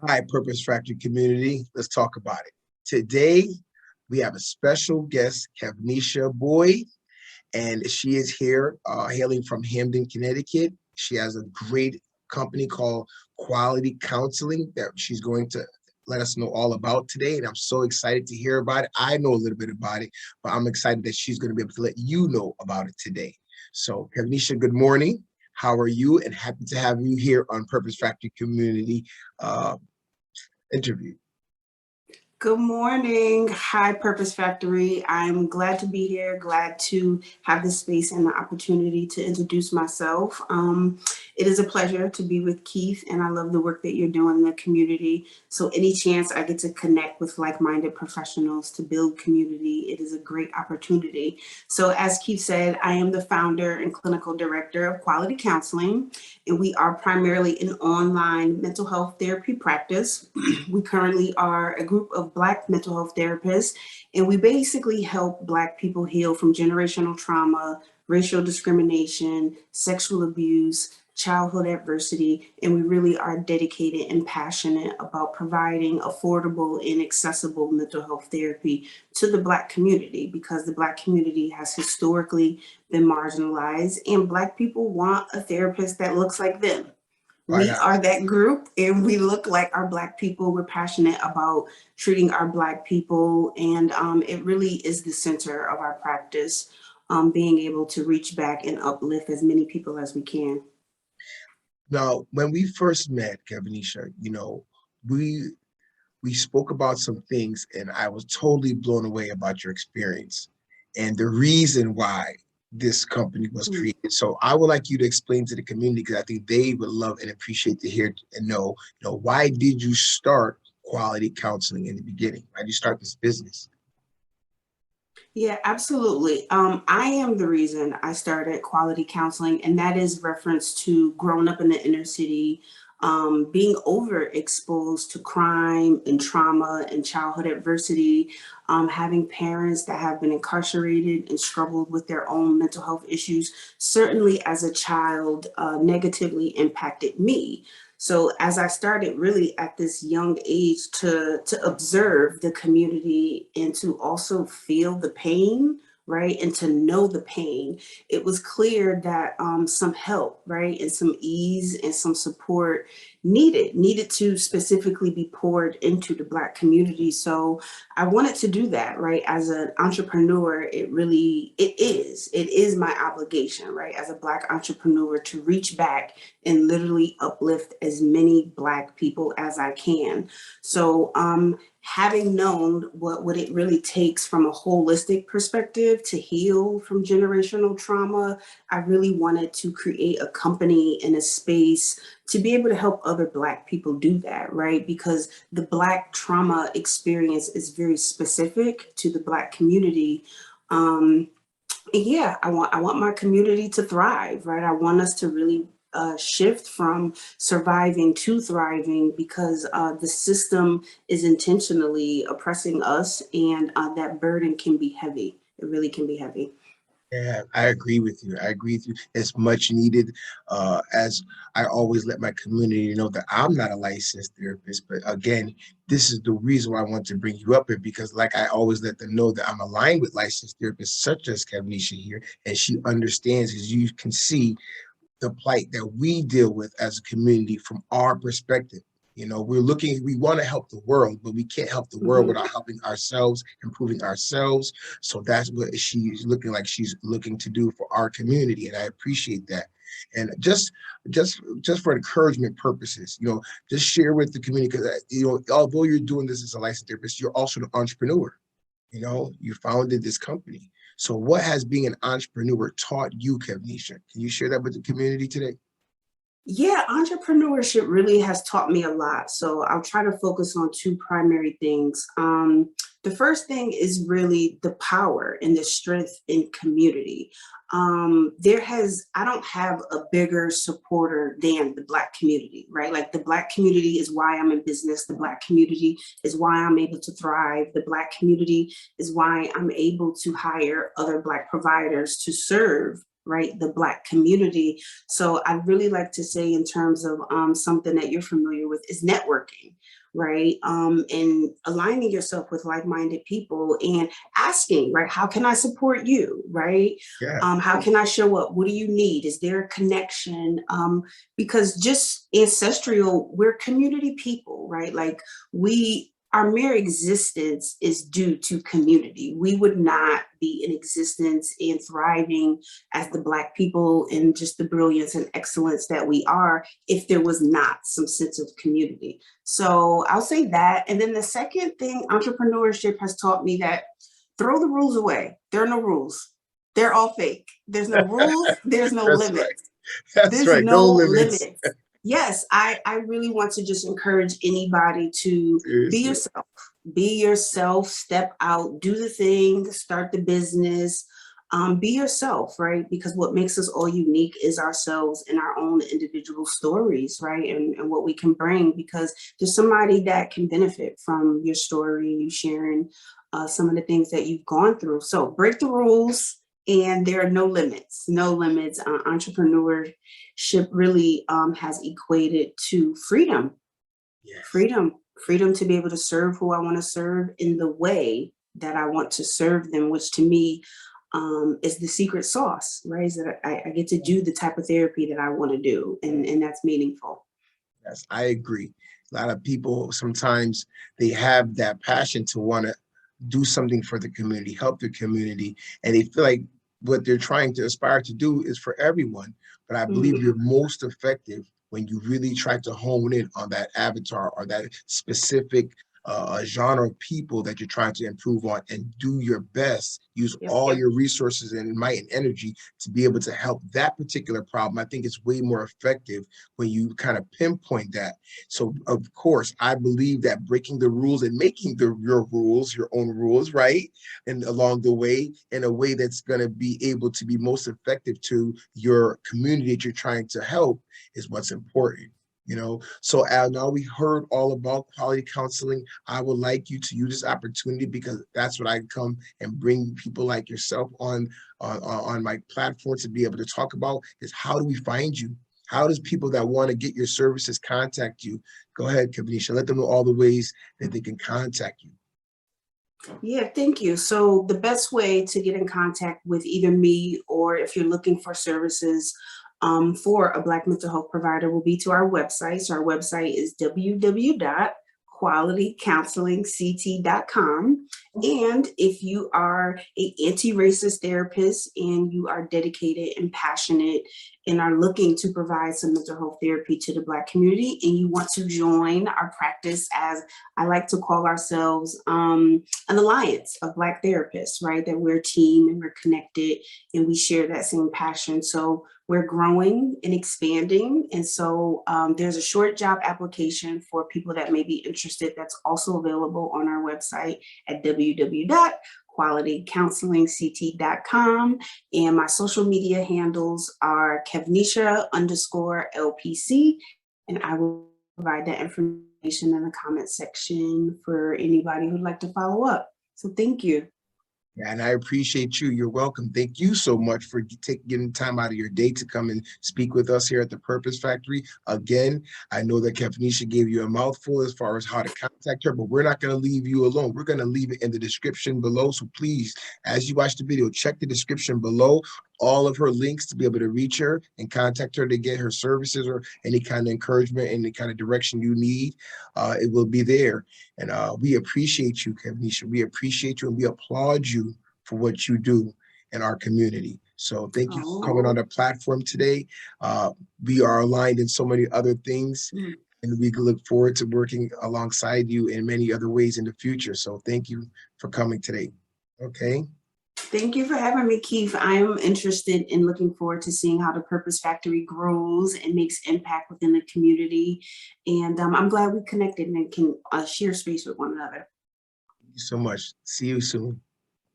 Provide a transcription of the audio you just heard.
Hi, Purpose Factory community. Let's talk about it. Today, we have a special guest, Kevnesha Boyd, and she is here hailing from Hamden, Connecticut. She has a great company called Quality Counseling that she's going to let us know all about today. And I'm so excited to hear about it. I know a little bit about it, but I'm excited that she's going to be able to let you know about it today. So, Kevnesha, good morning. How are you? And happy to have you here on Purpose Factory Community interview. Good morning. Hi, Purpose Factory. I'm glad to be here, glad to have the space and the opportunity to introduce myself. It is a pleasure to be with Keith, and I love the work that you're doing in the community. So any chance I get to connect with like-minded professionals to build community, it is a great opportunity. So as Keith said, I am the founder and clinical director of Quality Counseling, and we are primarily an online mental health therapy practice. We currently are a group of Black mental health therapists, and we basically help Black people heal from generational trauma, racial discrimination, sexual abuse, childhood adversity, and we really are dedicated and passionate about providing affordable and accessible mental health therapy to the Black community, because the Black community has historically been marginalized, and Black people want a therapist that looks like them. We are that group, and we look like our Black people. We're passionate about treating our Black people, and it really is the center of our practice, being able to reach back and uplift as many people as we can. Now, when we first met, Kevnesha, we spoke about some things, and I was totally blown away about your experience and the reason why this company was created. So I would like you to explain to the community, because I think they would love and appreciate to hear and know, why did you start Quality Counseling in the beginning? Why did you start this business? Yeah, absolutely. I am the reason I started Quality Counseling, and that is reference to growing up in the inner city, being overexposed to crime and trauma and childhood adversity, having parents that have been incarcerated and struggled with their own mental health issues, certainly as a child, negatively impacted me. So as I started really at this young age to observe the community and to also feel the pain, right, and to know the pain, it was clear that some help, right, and some ease and some support needed to specifically be poured into the Black community. So I wanted to do that, right? As an entrepreneur, it is my obligation, right, as a Black entrepreneur, to reach back and literally uplift as many Black people as I can. So having known what it really takes from a holistic perspective to heal from generational trauma, I really wanted to create a company and a space to be able to help other Black people do that, right? Because the Black trauma experience is very specific to the Black community. Yeah, I want my community to thrive, right? I want us to really shift from surviving to thriving, because the system is intentionally oppressing us, and that burden can be heavy. It really can be heavy. Yeah, I agree with you. I agree with you. It's much needed. As I always let my community know that I'm not a licensed therapist, but again, this is the reason why I want to bring you up here, because like I always let them know that I'm aligned with licensed therapists such as Kevnesha here, and she understands, as you can see, the plight that we deal with as a community from our perspective. We want to help the world, but we can't help the world without helping ourselves, improving ourselves. So that's what she's looking to do for our community, and I appreciate that. And just for encouragement purposes, just share with the community, because although you're doing this as a licensed therapist, you're also an entrepreneur. You founded this company. So what has being an entrepreneur taught you, Kevnesha? Can you share that with the community today? Yeah, entrepreneurship really has taught me a lot. So I'll try to focus on two primary things. The first thing is really the power and the strength in community. I don't have a bigger supporter than the Black community, right? Like, the Black community is why I'm in business. The Black community is why I'm able to thrive. The Black community is why I'm able to hire other Black providers to serve, right? The Black community. So I'd really like to say, in terms of something that you're familiar with, is networking, right? And aligning yourself with like-minded people and asking, right? How can I support you, right? Yeah. How can I show up? What do you need? Is there a connection? Because just ancestral, we're community people, right? Like our mere existence is due to community. We would not be in existence and thriving as the Black people and just the brilliance and excellence that we are if there was not some sense of community. So I'll say that. And then the second thing, entrepreneurship has taught me that throw the rules away. There are no rules. They're all fake. There's no rules. There's no That's right. limits. That's There's right. No no limits. limits. Yes, I really want to just encourage anybody to Seriously. be yourself, step out, do the thing, start the business, be yourself, right? Because what makes us all unique is ourselves and our own individual stories, right? And what we can bring, because there's somebody that can benefit from your story, you sharing some of the things that you've gone through. So break the rules. And there are no limits, no limits. Entrepreneurship really has equated to freedom, Yes. freedom to be able to serve who I want to serve in the way that I want to serve them, which to me is the secret sauce, right? Is that I get to do the type of therapy that I want to do, and that's meaningful. Yes, I agree. A lot of people sometimes they have that passion to want to do something for the community, help the community, and they feel like what they're trying to aspire to do is for everyone. But I believe Mhm. you're most effective when you really try to hone in on that avatar or that specific genre of people that you're trying to improve on, and do your best, use Yep. all your resources and might and energy to be able to help that particular problem. I think it's way more effective when you kind of pinpoint that. So of course, I believe that breaking the rules and making your rules, your own rules, right? And along the way, in a way that's going to be able to be most effective to your community that you're trying to help is what's important. So Al, now we heard all about quality counseling. I would like you to use this opportunity, because that's what I come and bring people like yourself on my platform to be able to talk about, is how do we find you? How does people that want to get your services contact you? Go ahead, Kevnesha, let them know all the ways that they can contact you. Yeah, thank you. So the best way to get in contact with either me, or if you're looking for services for a Black mental health provider, will be to our website. So our website is www.qualitycounselingct.com. And if you are an anti-racist therapist and you are dedicated and passionate and are looking to provide some mental health therapy to the Black community, and you want to join our practice, as I like to call ourselves, an alliance of Black therapists, right? That we're a team and we're connected and we share that same passion. So we're growing and expanding. And so there's a short job application for people that may be interested that's also available on our website at www.qualitycounselingct.com. And my social media handles are Kevnesha_LPC. And I will provide that information in the comment section for anybody who'd like to follow up. So thank you. And I appreciate you. You're welcome. Thank you so much for getting time out of your day to come and speak with us here at the Purpose Factory. Again, I know that Kevnesha gave you a mouthful as far as how to contact her, but we're not going to leave you alone. We're going to leave it in the description below. So please, as you watch the video, check the description below, all of her links to be able to reach her and contact her to get her services or any kind of encouragement, any kind of direction you need. It will be there. And we appreciate you, Kevnesha. We appreciate you, and we applaud you for what you do in our community. So thank you for coming on the platform today. We are aligned in so many other things, and we look forward to working alongside you in many other ways in the future. So thank you for coming today. Okay. Thank you for having me, Keith. I'm interested in looking forward to seeing how the Purpose Factory grows and makes impact within the community. And I'm glad we connected and can share space with one another. Thank you so much. See you soon.